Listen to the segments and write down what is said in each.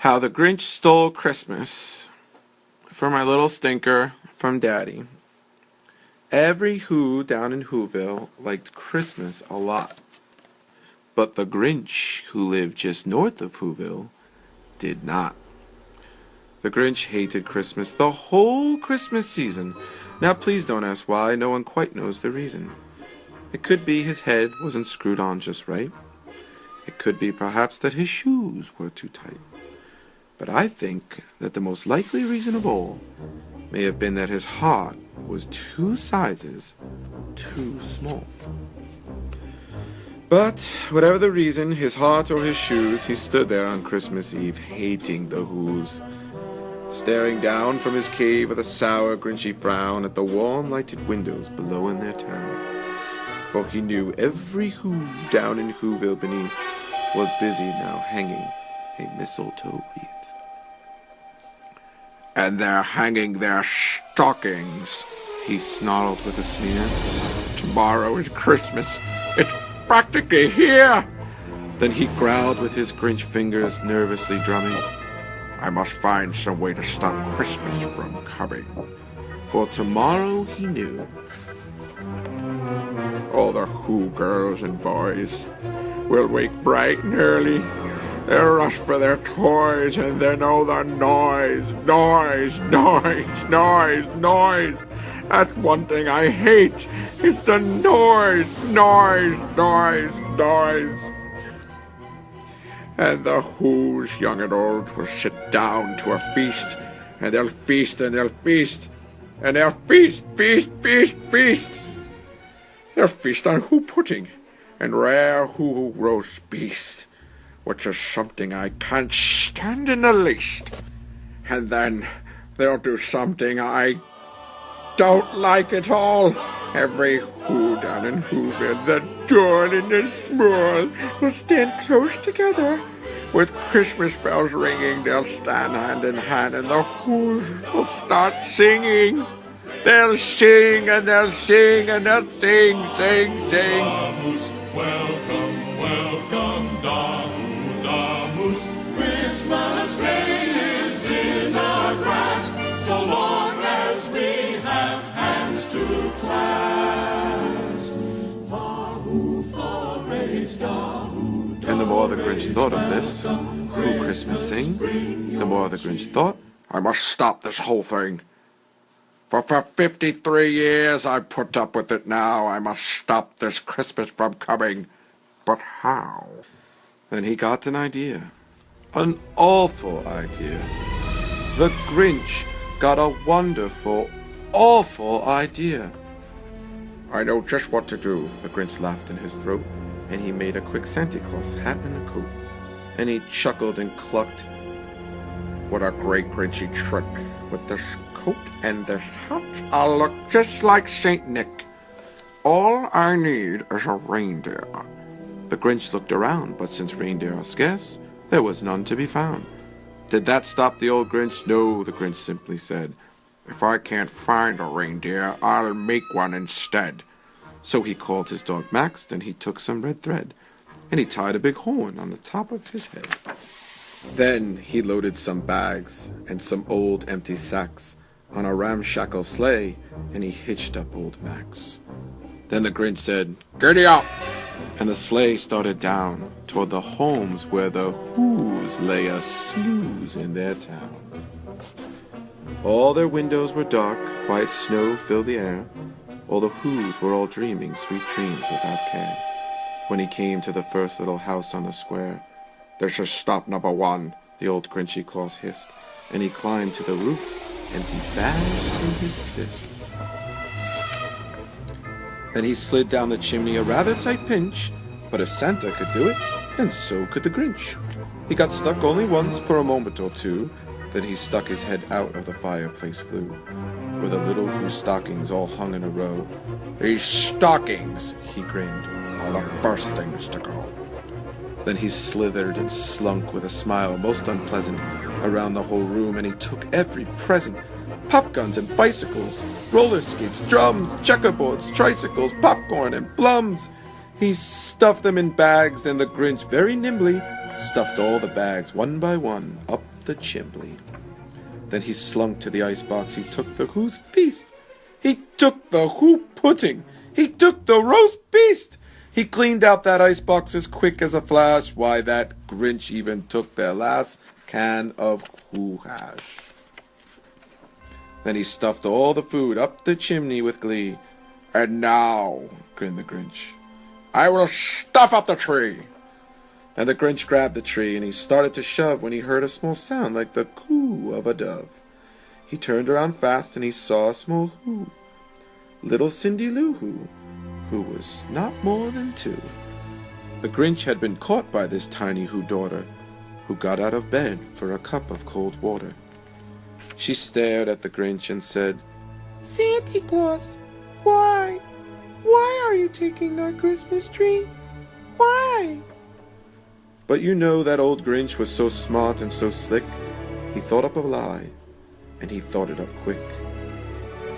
How the Grinch Stole Christmas. For my little stinker from Daddy. Every Who down in Whoville liked Christmas a lot. But the Grinch, who lived just north of Whoville, did not. The Grinch hated Christmas the whole Christmas season. Now please don't ask why, no one quite knows the reason. It could be his head wasn't screwed on just right. It could be perhaps that his shoes were too tight. But I think that the most likely reason of all may have been that his heart was 2 sizes too small. But whatever the reason, his heart or his shoes, he stood there on Christmas Eve hating the Whos, staring down from his cave with a sour, grinchy frown at the warm lighted windows below in their town. For he knew every Who down in Whoville beneath was busy now hanging a mistletoe wreath. And they're hanging their stockings, he snarled with a sneer. Tomorrow is Christmas. It's practically here. Then he growled with his Grinch fingers nervously drumming. I must find some way to stop Christmas from coming. For tomorrow, he knew, all the Who girls and boys will wake bright and early. They'll rush for their toys, and then all the noise. That's one thing I hate. It's the noise. And the Whos, young and old, will sit down to a feast, and they'll feast, and they'll feast, and they'll feast. They'll feast on Who pudding and rare Who roast beast, which is something I can't stand in the least. And then they'll do something I don't like at all. Every Who down in Whoville, the dawn in the small, will stand close together. With Christmas bells ringing, they'll stand hand in hand, and the Whos will start singing. They'll sing, and they'll sing, and they'll sing. Welcome, Damus. Christmas Day is in our grasp, so long as we have hands to clasp. And the more the Grinch thought of this, Who Christmas sing, the more the Grinch thought, I must stop this whole thing. For 53 years I've put up with it now. I must stop this Christmas from coming. But how? Then he got an idea. An awful idea. The Grinch got a wonderful, awful idea. I know just what to do, the Grinch laughed in his throat, and he made a quick Santa Claus hat and a coat. And he chuckled and clucked. What a great Grinchy trick. With this coat and this hat, I'll look just like Saint Nick. All I need is a reindeer. The Grinch looked around, but since reindeer are scarce, there was none to be found. Did that stop the old Grinch? No, the Grinch simply said, if I can't find a reindeer, I'll make one instead. So he called his dog Max, then he took some red thread, and he tied a big horn on the top of his head. Then he loaded some bags and some old empty sacks on a ramshackle sleigh, and he hitched up old Max. Then the Grinch said, "Giddy up!" And the sleigh started down toward the homes where the Whos lay a snooze in their town. All their windows were dark, quiet snow filled the air. All the Whos were all dreaming sweet dreams without care. When he came to the first little house on the square, "This is stop number 1, the old Grinchy Claus hissed, and he climbed to the roof, empty bags in his fist. Then he slid down the chimney a rather tight pinch, but if Santa could do it, then so could the Grinch. He got stuck only once for a moment or two, then he stuck his head out of the fireplace flue, where the little Who stockings all hung in a row. "These stockings," he grinned, "are the first things to go." Then he slithered and slunk with a smile most unpleasant around the whole room, and he took every present, pop guns and bicycles, roller skates, drums, checkerboards, tricycles, popcorn and plums. He stuffed them in bags, then the Grinch very nimbly stuffed all the bags one by one up the chimney. Then he slunk to the icebox. He took the Who's feast. He took the Who pudding. He took the roast beast. He cleaned out that icebox as quick as a flash. Why, that Grinch even took their last can of Who hash. Then he stuffed all the food up the chimney with glee. And now, grinned the Grinch, I will stuff up the tree. And the Grinch grabbed the tree, and he started to shove when he heard a small sound like the coo of a dove. He turned around fast, and he saw a small Who, little Cindy Lou who was not more than 2. The Grinch had been caught by this tiny Who daughter, who got out of bed for a cup of cold water. She stared at the Grinch and said, Santa Claus, why? Why are you taking our Christmas tree? Why? But you know that old Grinch was so smart and so slick, he thought up a lie, and he thought it up quick.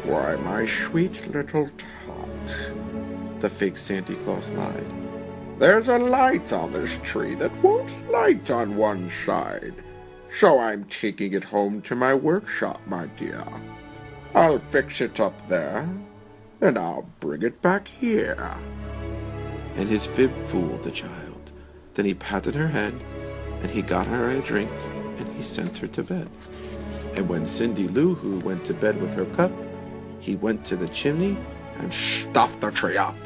Why, my sweet little tot, the fake Santa Claus lied. There's a light on this tree that won't light on one side, so I'm taking it home to my workshop, my dear. I'll fix it up there, then I'll bring it back here. And his fib fooled the child. Then he patted her head, and he got her a drink, and he sent her to bed. And when Cindy Lou Who went to bed with her cup, he went to the chimney and stuffed the tree up.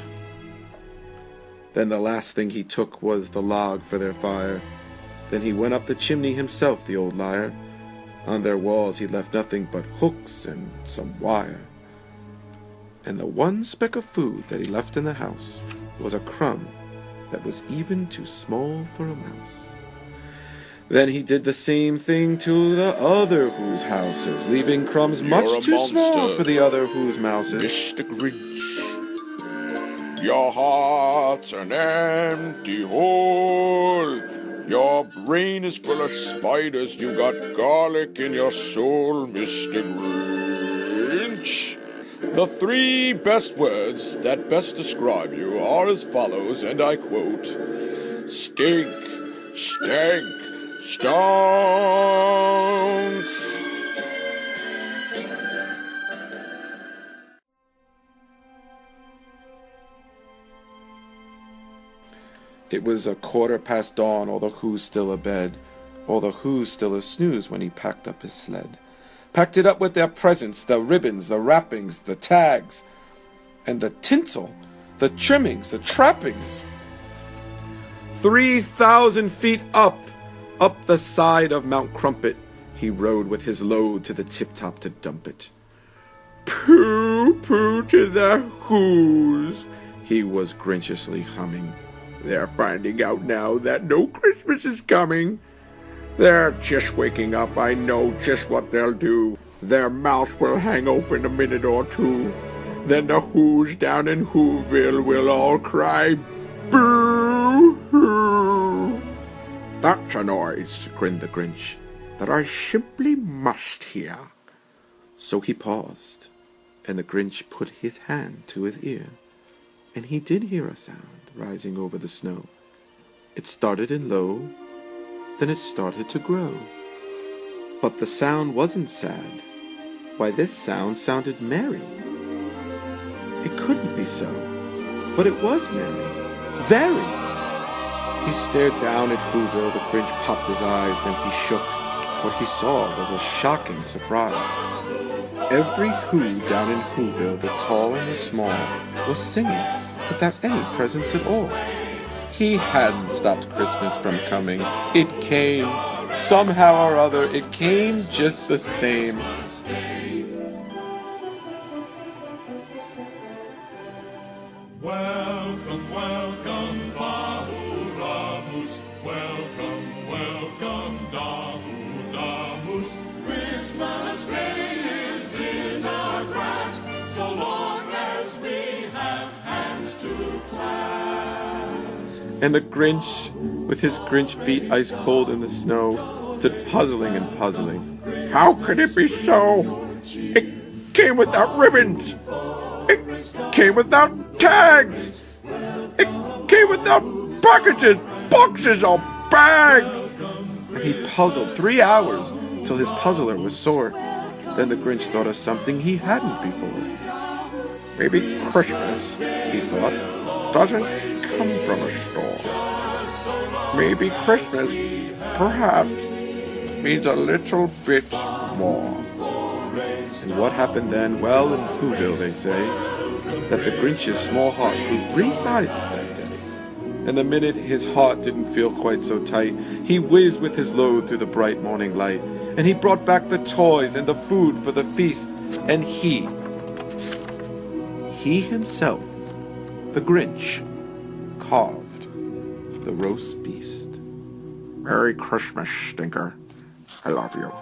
Then the last thing he took was the log for their fire. Then he went up the chimney himself, the old liar. On their walls he left nothing but hooks and some wire. And the one speck of food that he left in the house was a crumb that was even too small for a mouse. Then he did the same thing to the other Who's houses, leaving crumbs much too small for the other Who's mouses. Mr. Grinch, your heart's an empty hole. Your brain is full of spiders. You got garlic in your soul, Mr. Grinch. The 3 best words that best describe you are as follows, and I quote, stink, stank, stonk. It was 1:15 dawn, all the Who's still abed, all the Who's still a-snooze when he packed up his sled. Packed it up with their presents, the ribbons, the wrappings, the tags, and the tinsel, the trimmings, the trappings. 3,000 feet up the side of Mount Crumpet, he rode with his load to the tip-top to dump it. Pooh-pooh to the Who's, he was grinchiously humming. They're finding out now that no Christmas is coming. They're just waking up. I know just what they'll do. Their mouths will hang open a minute or two. Then the Who's down in Whoville will all cry, boo-hoo. That's a noise, grinned the Grinch, that I simply must hear. So he paused, and the Grinch put his hand to his ear, and he did hear a sound rising over the snow. It started in low, then it started to grow. But the sound wasn't sad. Why, this sound sounded merry. It couldn't be so, but it was merry. Very. He stared down at Whoville. The Grinch popped his eyes, then he shook. What he saw was a shocking surprise. Every Who down in Whoville, the tall and the small, was singing without any presents at all. He hadn't stopped Christmas from coming. It came. Somehow or other, it came just the same. Welcome, welcome, Damus. Welcome, welcome, Damus. Christmas Day is in our grasp, so long as we have hands to clasp. And the Grinch, with his Grinch feet ice cold in the snow, stood puzzling and puzzling. How could it be so? It came without ribbons. It came without tags. It came without packages, boxes, or bags! And he puzzled 3 hours till his puzzler was sore. Then the Grinch thought of something he hadn't before. Maybe Christmas, he thought, doesn't come from a store. Maybe Christmas, perhaps, means a little bit more. And what happened then? Well, in Whoville, they say, that the Grinch's small heart grew 3 sizes that day. And the minute his heart didn't feel quite so tight, he whizzed with his load through the bright morning light, and he brought back the toys and the food for the feast, and he himself, the Grinch, carved the roast beast. Merry Christmas, Stinker. I love you.